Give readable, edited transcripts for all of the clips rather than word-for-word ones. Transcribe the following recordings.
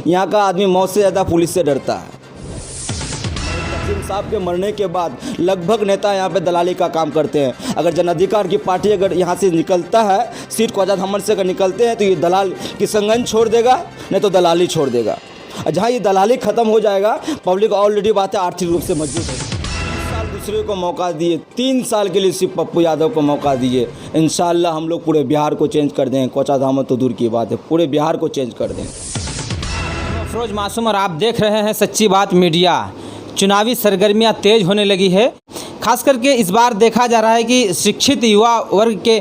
यहाँ का आदमी मौत से ज़्यादा पुलिस से डरता है। तहसील साहब के मरने के बाद लगभग नेता यहाँ पे दलाली का काम करते हैं। अगर जन अधिकार की पार्टी अगर यहाँ से निकलता है, सीट ख्वाजा धामन से अगर निकलते हैं तो ये दलाल किशनगंज छोड़ देगा, नहीं तो दलाली छोड़ देगा। जहाँ ये दलाली ख़त्म हो जाएगा, पब्लिक ऑलरेडी बात है आर्थिक रूप से मजबूत है। 3 साल दूसरे को मौका दिए, 3 साल के लिए सिर्फ पप्पू यादव को मौका दिए। इंशाल्लाह हम लोग पूरे बिहार को चेंज कर दें। ख्वाजा धामन तो दूर की बात है, पूरे बिहार को चेंज कर दें। अफरोज मासूम और आप देख रहे हैं सच्ची बात मीडिया। चुनावी सरगर्मियां तेज होने लगी है। खास करके इस बार देखा जा रहा है कि शिक्षित युवा वर्ग के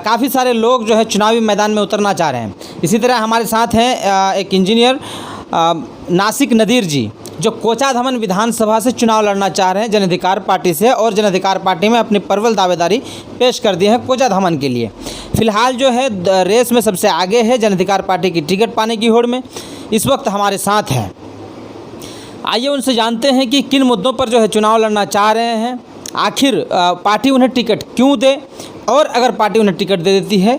काफ़ी सारे लोग जो है चुनावी मैदान में उतरना चाह रहे हैं। इसी तरह हमारे साथ हैं एक इंजीनियर नासिक नदीर जी, जो कोचाधामन विधानसभा से चुनाव लड़ना चाह रहे हैं जन अधिकार पार्टी से, और जन अधिकार पार्टी में अपनी प्रबल दावेदारी पेश कर दी है कोचाधामन के लिए। फिलहाल जो है रेस में सबसे आगे है जन अधिकार पार्टी की टिकट पाने की होड़ में। इस वक्त हमारे साथ हैं, आइए उनसे जानते हैं कि किन मुद्दों पर जो है चुनाव लड़ना चाह रहे हैं, आखिर पार्टी उन्हें टिकट क्यों दे, और अगर पार्टी उन्हें टिकट दे देती है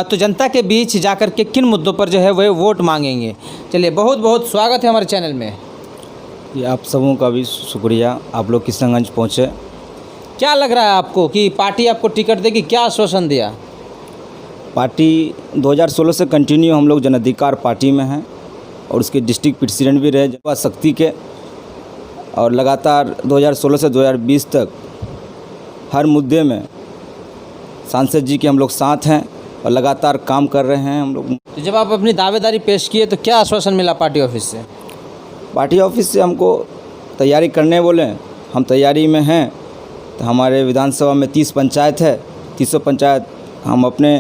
तो जनता के बीच जाकर के किन मुद्दों पर जो है वह वोट मांगेंगे। चलिए, बहुत बहुत स्वागत है हमारे चैनल में। ये आप सबों का भी शुक्रिया, आप लोग किशनगंज पहुँचे। क्या लग रहा है आपको कि पार्टी आपको टिकट देगी? क्या आश्वासन दिया? पार्टी 2016 से कंटिन्यू हम लोग जन अधिकार पार्टी में हैं और उसके डिस्ट्रिक्ट प्रेसिडेंट भी रहे युवा शक्ति के, और लगातार 2016 से 2020 तक हर मुद्दे में सांसद जी के हम लोग साथ हैं और लगातार काम कर रहे हैं हम लोग। तो जब आप अपनी दावेदारी पेश किए तो क्या आश्वासन मिला पार्टी ऑफिस से? पार्टी ऑफिस से हमको तैयारी करने बोले, हम तैयारी में हैं। तो हमारे विधानसभा में 30 पंचायत है, 30 पंचायत हम अपने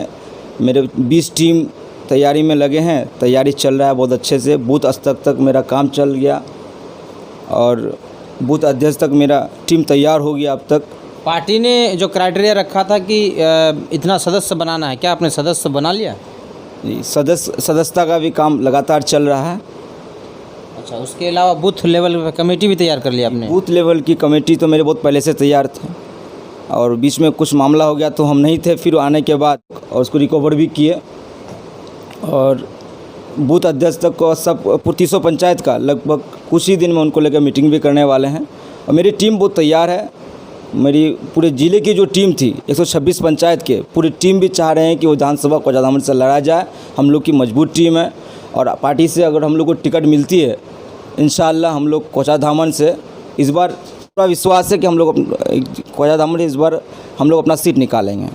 मेरे 20 टीम तैयारी में लगे हैं। तैयारी चल रहा है बहुत अच्छे से। बूथ स्तर तक मेरा काम चल गया और बूथ अध्यक्ष तक मेरा टीम तैयार हो गया अब तक। पार्टी ने जो क्राइटेरिया रखा था कि इतना सदस्य बनाना है, क्या आपने सदस्य बना लिया? सदस्यता का भी काम लगातार चल रहा है। अच्छा, उसके अलावा बूथ लेवल पे कमेटी भी तैयार कर लिया आपने? बूथ लेवल की कमेटी तो मेरे बहुत पहले से तैयार थे और बीच में कुछ मामला हो गया तो हम नहीं थे, फिर आने के बाद और उसको रिकवर भी किए और बूथ अध्यक्ष तक को सब 300 पंचायत का लगभग कुछ ही दिन में उनको लेकर मीटिंग भी करने वाले हैं। और मेरी टीम बहुत तैयार है। मेरी पूरे ज़िले की जो टीम थी 126 पंचायत के पूरी टीम भी चाह रहे हैं कि वो विधानसभा कोचाधामन से लड़ा जाए। हम लोग की मजबूत टीम है और पार्टी से अगर हम लोग को टिकट मिलती है, इंशाअल्लाह हम लोग कोचाधामन से इस बार पूरा विश्वास है कि हम लोग कोचाधामन इस बार हम लोग अपना सीट निकालेंगे।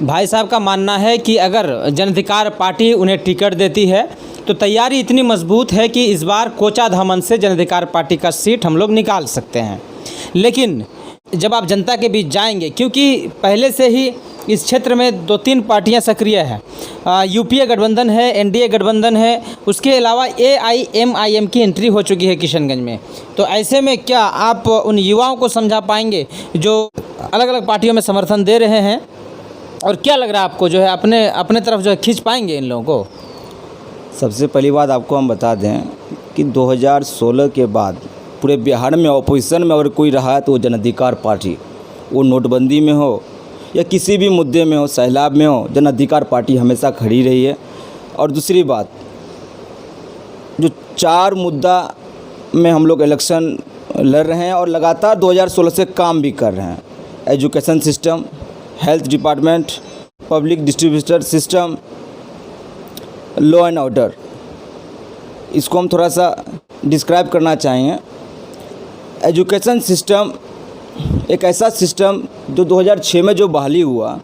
भाई साहब का मानना है कि अगर जन अधिकार पार्टी उन्हें टिकट देती है तो तैयारी इतनी मजबूत है कि इस बार कोचाधामन से जन अधिकार पार्टी का सीट हम लोग निकाल सकते हैं। लेकिन जब आप जनता के बीच जाएंगे, क्योंकि पहले से ही इस क्षेत्र में 2-3 पार्टियां सक्रिय हैं, यूपीए गठबंधन है, एनडीए गठबंधन है, उसके अलावा एआईएमआईएम की एंट्री हो चुकी है किशनगंज में। तो ऐसे में क्या आप उन युवाओं को समझा पाएंगे जो अलग अलग पार्टियों में समर्थन दे रहे हैं, और क्या लग रहा है आपको जो है अपने तरफ जो है खींच पाएंगे इन लोगों को? सबसे पहली बात आपको हम बता दें कि 2016 के बाद पूरे बिहार में ऑपोजिशन में अगर कोई रहा है तो वो जन अधिकार पार्टी, वो नोटबंदी में हो या किसी भी मुद्दे में हो, सैलाब में हो, जन अधिकार पार्टी हमेशा खड़ी रही है। और दूसरी बात, जो 4 मुद्दा में हम लोग इलेक्शन लड़ रहे हैं और लगातार 2016 से काम भी कर रहे हैं। Education system, health department, public distributor system, law and order, इसको हम थोड़ा सा डिस्क्राइब करना चाहेंगे। एजुकेशन सिस्टम एक ऐसा सिस्टम जो 2006 में जो बहाली हुआ,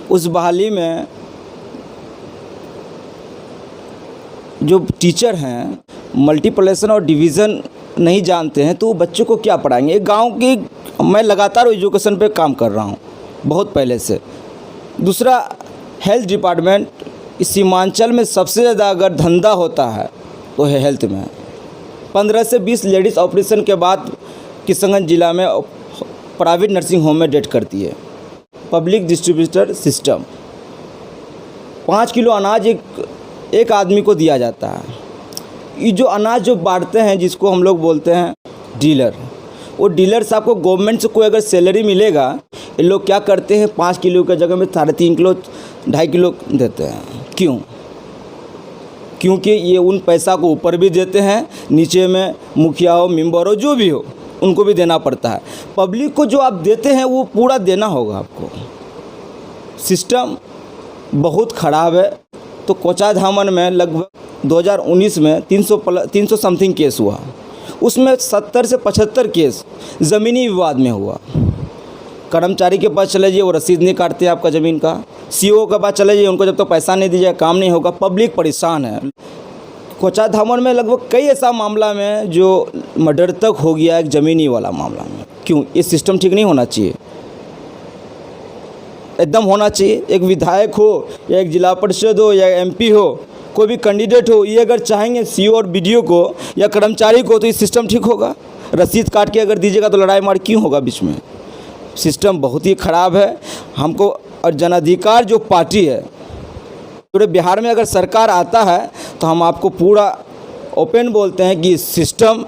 उस बहाली में जो टीचर हैं मल्टीप्लिकेशन और डिवीज़न नहीं जानते हैं तो वो बच्चों को क्या पढ़ाएंगे। एक गांव की मैं लगातार एजुकेशन पे काम कर रहा हूँ बहुत पहले से। दूसरा, हेल्थ डिपार्टमेंट, इस सीमांचल में सबसे ज़्यादा अगर धंधा होता है तो है हेल्थ में। 15 से 20 लेडीज़ ऑपरेशन के बाद किशनगंज जिला में प्राइवेट नर्सिंग होम में डेथ करती है। पब्लिक डिस्ट्रीब्यूटर सिस्टम, 5 किलो अनाज एक आदमी को दिया जाता है। ये जो अनाज जो बांटते हैं, जिसको हम लोग बोलते हैं डीलर, वो डीलर साहब को गवर्नमेंट से कोई अगर सैलरी मिलेगा, ये लोग क्या करते हैं 5 किलो की जगह में 3.5 किलो 2.5 किलो देते हैं। क्यों? क्योंकि ये उन पैसा को ऊपर भी देते हैं, नीचे में मुखिया हो, मेंबर हो, जो भी हो, उनको भी देना पड़ता है। पब्लिक को जो आप देते हैं वो पूरा देना होगा आपको। सिस्टम बहुत ख़राब है। तो कोचाधामन में लगभग 2019 में 300 समथिंग केस हुआ, उसमें 70 से 75 केस ज़मीनी विवाद में हुआ। कर्मचारी के पास चले जाइए, वो रसीद नहीं काटते आपका ज़मीन का। सीईओ के पास चले जाइए, उनको जब तक पैसा नहीं दीजिए काम नहीं होगा। पब्लिक परेशान है। कोचाधामन में लगभग कई ऐसा मामला में जो मर्डर तक हो गया एक ज़मीनी वाला मामला में। क्यों? ये सिस्टम ठीक नहीं होना चाहिए, एकदम होना चाहिए। एक विधायक हो या एक जिला परिषद हो या एमपी हो, कोई भी कैंडिडेट हो, ये अगर चाहेंगे सीईओ और बीडीओ को या कर्मचारी को, तो ये सिस्टम ठीक होगा। रसीद काट के अगर दीजिएगा तो लड़ाई मार क्यों होगा बीच में? सिस्टम बहुत ही ख़राब है हमको। और जन अधिकार जो पार्टी है, पूरे बिहार में अगर सरकार आता है तो हम आपको पूरा ओपन बोलते हैं कि सिस्टम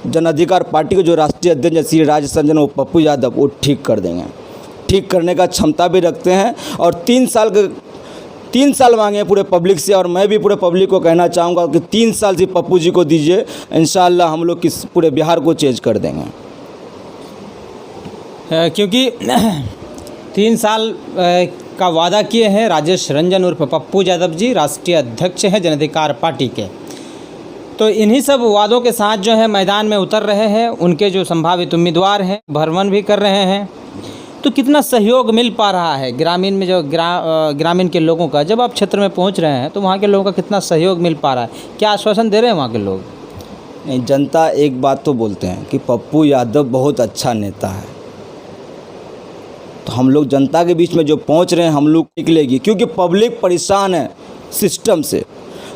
जन अधिकार पार्टी के जो राष्ट्रीय अध्यक्ष श्री राज रंजन वो पप्पू यादव वो ठीक कर देंगे, ठीक करने का क्षमता भी रखते हैं। और 3 साल मांगे हैं पूरे पब्लिक से। और मैं भी पूरे पब्लिक को कहना चाहूँगा कि 3 साल से पप्पू जी को दीजिए, इंशाल्लाह हम लोग किस पूरे बिहार को चेंज कर देंगे। क्योंकि 3 साल का वादा किए हैं राजेश रंजन उर्फ पप्पू यादव जी, राष्ट्रीय अध्यक्ष हैं जन अधिकार पार्टी के। तो इन्हीं सब वादों के साथ जो है मैदान में उतर रहे हैं। उनके जो संभावित उम्मीदवार हैं भ्रमण भी कर रहे हैं। तो कितना सहयोग मिल पा रहा है ग्रामीण में, जो ग्रामीण के लोगों का, जब आप क्षेत्र में पहुंच रहे हैं तो वहाँ के लोगों का कितना सहयोग मिल पा रहा है? क्या आश्वासन दे रहे हैं वहाँ के लोग? नहीं, जनता एक बात तो बोलते हैं कि पप्पू यादव बहुत अच्छा नेता है। तो हम लोग जनता के बीच में जो पहुंच रहे हैं, हम लोग निकलेगी, क्योंकि पब्लिक परेशान है सिस्टम से।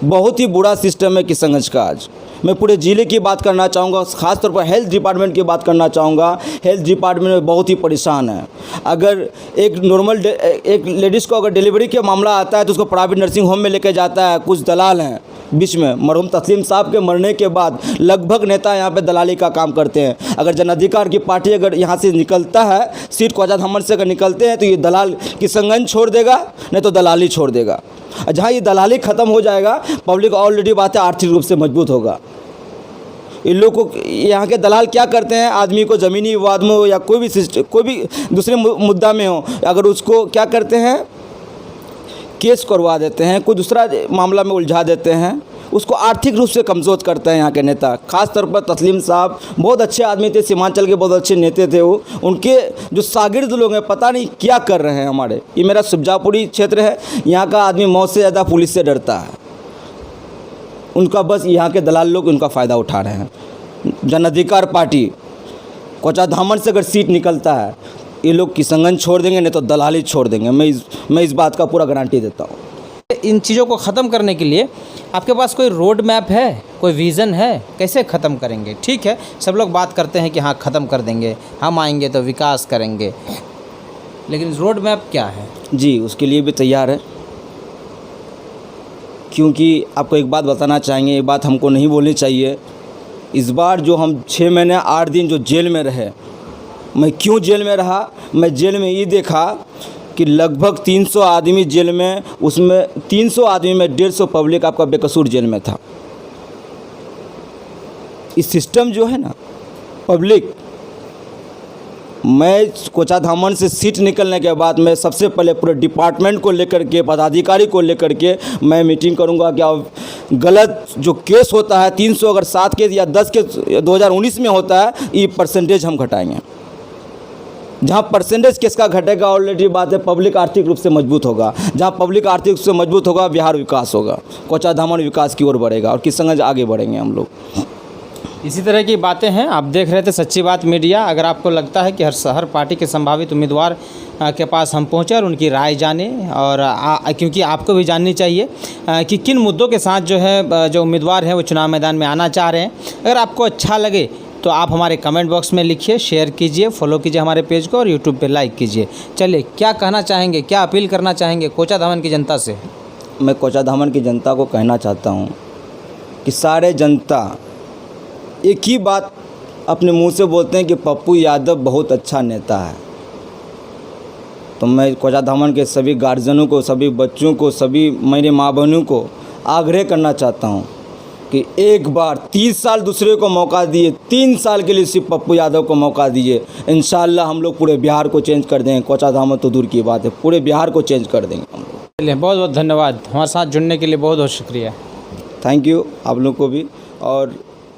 बहुत ही बुरा सिस्टम है किशनगंज का। आज मैं पूरे ज़िले की बात करना चाहूँगा, ख़ासतौर पर हेल्थ डिपार्टमेंट की बात करना चाहूँगा। हेल्थ डिपार्टमेंट में बहुत ही परेशान है। अगर एक नॉर्मल एक लेडीज़ को अगर डिलीवरी का मामला आता है तो उसको प्राइवेट नर्सिंग होम में लेके जाता है। कुछ दलाल हैं बीच में। मरहूम तस्लीम साहब के मरने के बाद लगभग नेता यहाँ पे दलाली का काम करते हैं। अगर जन अधिकार की पार्टी अगर यहाँ से निकलता है, सीट कोचाधामन से अगर निकलते हैं, तो ये दलाल किशनगंज छोड़ देगा, नहीं तो दलाली छोड़ देगा। जहाँ ये दलाली ख़त्म हो जाएगा, पब्लिक ऑलरेडी बात है आर्थिक रूप से मजबूत होगा। इन लोग को यहाँ के दलाल क्या करते हैं, आदमी को ज़मीनी विवाद में हो या कोई भी दूसरे मुद्दा में हो, अगर उसको क्या करते हैं, केस करवा देते हैं, कोई दूसरा मामला में उलझा देते हैं, उसको आर्थिक रूप से कमज़ोर करते हैं यहाँ के नेता। खास तौर पर तस्लीम साहब बहुत अच्छे आदमी थे, सीमांचल के बहुत अच्छे नेता थे वो। उनके जो शागिर्द लोग हैं पता नहीं क्या कर रहे हैं। हमारे ये मेरा सुबजापुरी क्षेत्र है, यहाँ का आदमी मौत से ज़्यादा पुलिस से डरता है। उनका बस यहाँ के दलाल लोग उनका फ़ायदा उठा रहे हैं। जन अधिकार पार्टी कोचाधामन से अगर सीट निकलता है, ये लोग किशनगंज छोड़ देंगे, नहीं तो दलाली छोड़ देंगे। मैं इस बात का पूरा गारंटी देता हूँ। इन चीज़ों को ख़त्म करने के लिए आपके पास कोई रोड मैप है, कोई विज़न है? कैसे ख़त्म करेंगे? ठीक है, सब लोग बात करते हैं कि हाँ ख़त्म कर देंगे, हम आएंगे तो विकास करेंगे, लेकिन रोड मैप क्या है? जी, उसके लिए भी तैयार है। क्योंकि आपको एक बात बताना चाहेंगे, ये बात हमको नहीं बोलनी चाहिए। इस बार जो हम 6 महीने 8 दिन जो जेल में रहे, मैं क्यों जेल में रहा? मैं जेल में ये देखा कि लगभग 300 आदमी जेल में, उसमें 300 आदमी में 150 पब्लिक आपका बेकसूर जेल में था। इस सिस्टम जो है ना पब्लिक, मैं कोचाधामन से सीट निकलने के बाद मैं सबसे पहले पूरे डिपार्टमेंट को लेकर के, पदाधिकारी को लेकर के मैं मीटिंग करूंगा कि गलत जो केस होता है 300 अगर 7 केस या 10 केस 2019 में होता है, ये परसेंटेज हम घटाएंगे। जहाँ परसेंटेज किसका घटेगा, ऑलरेडी बात है पब्लिक आर्थिक रूप से मजबूत होगा। जहाँ पब्लिक आर्थिक रूप से मजबूत होगा, बिहार विकास होगा, कोचाधामन विकास की ओर बढ़ेगा और किशनगंज आगे बढ़ेंगे हम लोग। इसी तरह की बातें हैं। आप देख रहे थे सच्ची बात मीडिया। अगर आपको लगता है कि हर पार्टी के संभावित उम्मीदवार के पास हम पहुँचे और उनकी राय जाने, और क्योंकि आपको भी जाननी चाहिए कि किन मुद्दों के साथ जो है जो उम्मीदवार हैं वो चुनाव मैदान में आना चाह रहे हैं। अगर आपको अच्छा लगे तो आप हमारे कमेंट बॉक्स में लिखिए, शेयर कीजिए, फॉलो कीजिए हमारे पेज को और यूट्यूब पे लाइक कीजिए। चलिए, क्या कहना चाहेंगे, क्या अपील करना चाहेंगे कोचाधामन की जनता से? मैं कोचाधामन की जनता को कहना चाहता हूँ कि सारे जनता एक ही बात अपने मुंह से बोलते हैं कि पप्पू यादव बहुत अच्छा नेता है। तो मैं कोचाधामन के सभी गार्जियनों को, सभी बच्चों को, सभी मेरे माँ बहनों को आग्रह करना चाहता हूँ कि एक बार 30 साल दूसरे को मौका दिए, 3 साल के लिए सिर्फ पप्पू यादव को मौका दीजिए। इंशाल्लाह हम लोग पूरे बिहार को चेंज कर देंगे। कोचाधाम तो दूर की बात है, पूरे बिहार को चेंज कर देंगे हम लोग। चलिए, बहुत बहुत धन्यवाद, हमारे साथ जुड़ने के लिए बहुत बहुत शुक्रिया। थैंक यू आप लोग को भी और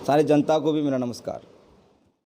सारे जनता को भी मेरा नमस्कार।